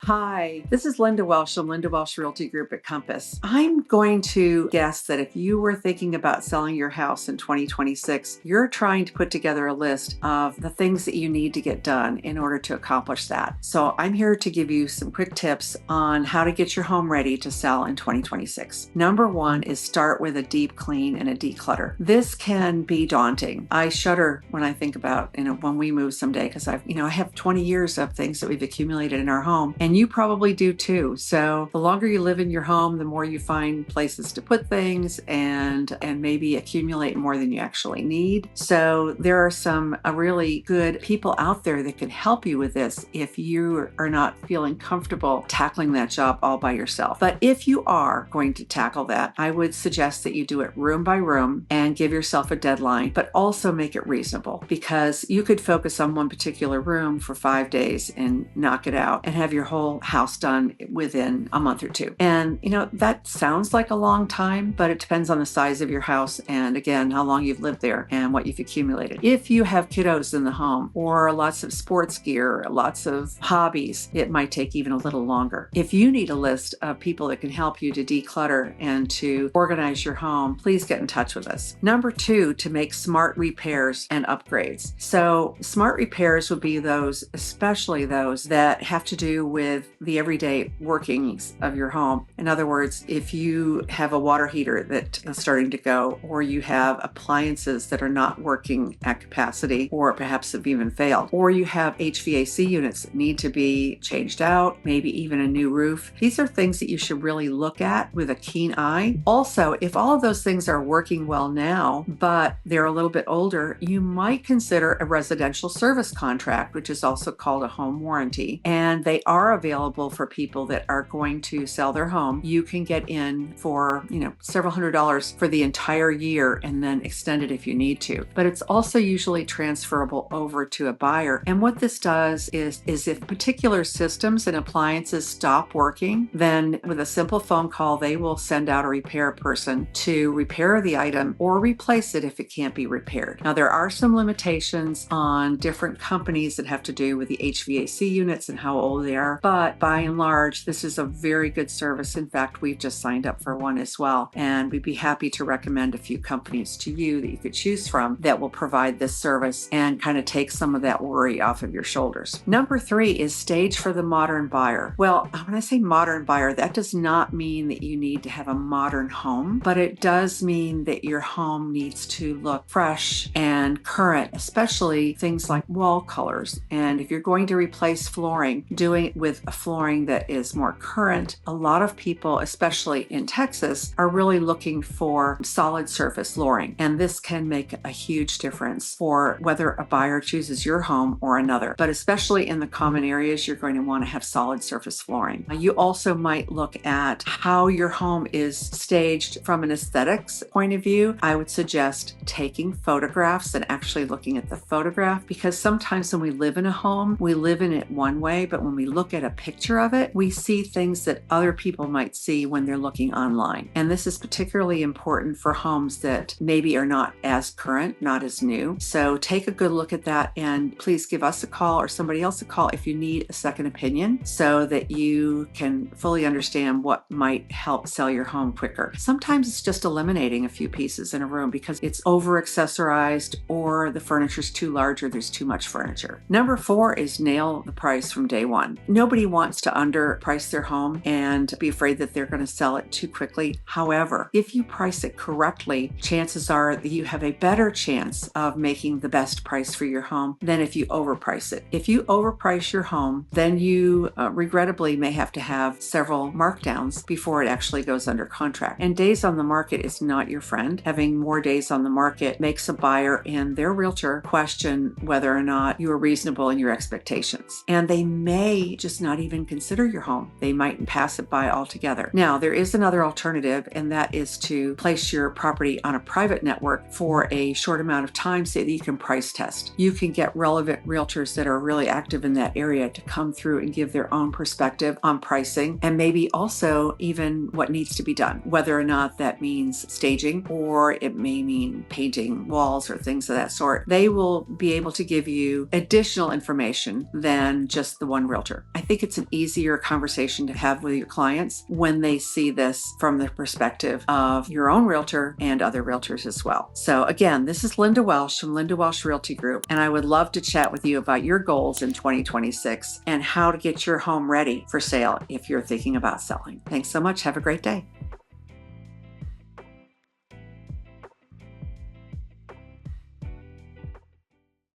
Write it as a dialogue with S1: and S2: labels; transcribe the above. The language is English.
S1: Hi, this is Linda Welsh from Linda Welsh Realty Group at Compass. I'm going to guess that if you were thinking about selling your house in 2026, you're trying to put together a list of the things that you need to get done in order to accomplish that. So I'm here to give you some quick tips on how to get your home ready to sell in 2026. Number one is start with a deep clean and a declutter. This can be daunting. I shudder when I think about, when we move someday, because I have 20 years of things that we've accumulated in our home, and you probably do too. So the longer you live in your home, the more you find places to put things and maybe accumulate more than you actually need. So there are some really good people out there that can help you with this if you are not feeling comfortable tackling that job all by yourself. But if you are going to tackle that, I would suggest that you do it room by room and give yourself a deadline, but also make it reasonable, because you could focus on one particular room for 5 days and knock it out and have your whole house done within a month or two. And that sounds like a long time, but it depends on the size of your house and, again, how long you've lived there and what you've accumulated. If you have kiddos in the home or lots of sports gear, lots of hobbies, it might take even a little longer. If you need a list of people that can help you to declutter and to organize your home, please get in touch with us. Number two, to make smart repairs and upgrades. So smart repairs would be those, especially those that have to do with the everyday workings of your home. In other words, if you have a water heater that is starting to go, or you have appliances that are not working at capacity, or perhaps have even failed, or you have HVAC units that need to be changed out, maybe even a new roof. These are things that you should really look at with a keen eye. Also, if all of those things are working well now, but they're a little bit older, you might consider a residential service contract, which is also called a home warranty. And they are available for people that are going to sell their home. You can get in for, several $100s for the entire year and then extend it if you need to. But it's also usually transferable over to a buyer. And what this does is if particular systems and appliances stop working, then with a simple phone call, they will send out a repair person to repair the item or replace it if it can't be repaired. Now, there are some limitations on different companies that have to do with the HVAC units and how old they are, but by and large, this is a very good service. In fact, we've just signed up for one as well, and we'd be happy to recommend a few companies to you that you could choose from that will provide this service and kind of take some of that worry off of your shoulders. Number three is stage for the modern buyer. Well, when I say modern buyer, that does not mean that you need to have a modern home, but it does mean that your home needs to look fresh and current, especially things like wall colors. And if you're going to replace flooring, doing it with a flooring that is more current. A lot of people, especially in Texas, are really looking for solid surface flooring, and this can make a huge difference for whether a buyer chooses your home or another. But especially in the common areas, you're going to want to have solid surface flooring. You also might look at how your home is staged from an aesthetics point of view. I would suggest taking photographs and actually looking at the photograph, because sometimes when we live in a home, we live in it one way, but when we look at a picture of it, we see things that other people might see when they're looking online. And this is particularly important for homes that maybe are not as current, not as new. So take a good look at that, and please give us a call or somebody else a call if you need a second opinion, so that you can fully understand what might help sell your home quicker. Sometimes it's just eliminating a few pieces in a room because it's over accessorized, or the furniture's too large, or there's too much furniture. Number four is nail the price from day one. Nobody wants to underprice their home and be afraid that they're going to sell it too quickly. However, if you price it correctly, chances are that you have a better chance of making the best price for your home than if you overprice it. If you overprice your home, then you regrettably may have to have several markdowns before it actually goes under contract. And days on the market is not your friend. Having more days on the market makes a buyer and their realtor question whether or not you are reasonable in your expectations. And they may just not even consider your home. They might pass it by altogether. Now, there is another alternative, and that is to place your property on a private network for a short amount of time so that you can price test. You can get relevant realtors that are really active in that area to come through and give their own perspective on pricing, and maybe also even what needs to be done, whether or not that means staging or it may mean painting walls or things of that sort. They will be able to give you additional information than just the one realtor. I think think it's an easier conversation to have with your clients when they see this from the perspective of your own realtor and other realtors as well. So again, this is Linda Welsh from Linda Welsh Realty Group, and I would love to chat with you about your goals in 2026 and how to get your home ready for sale if you're thinking about selling. Thanks so much. Have a great day.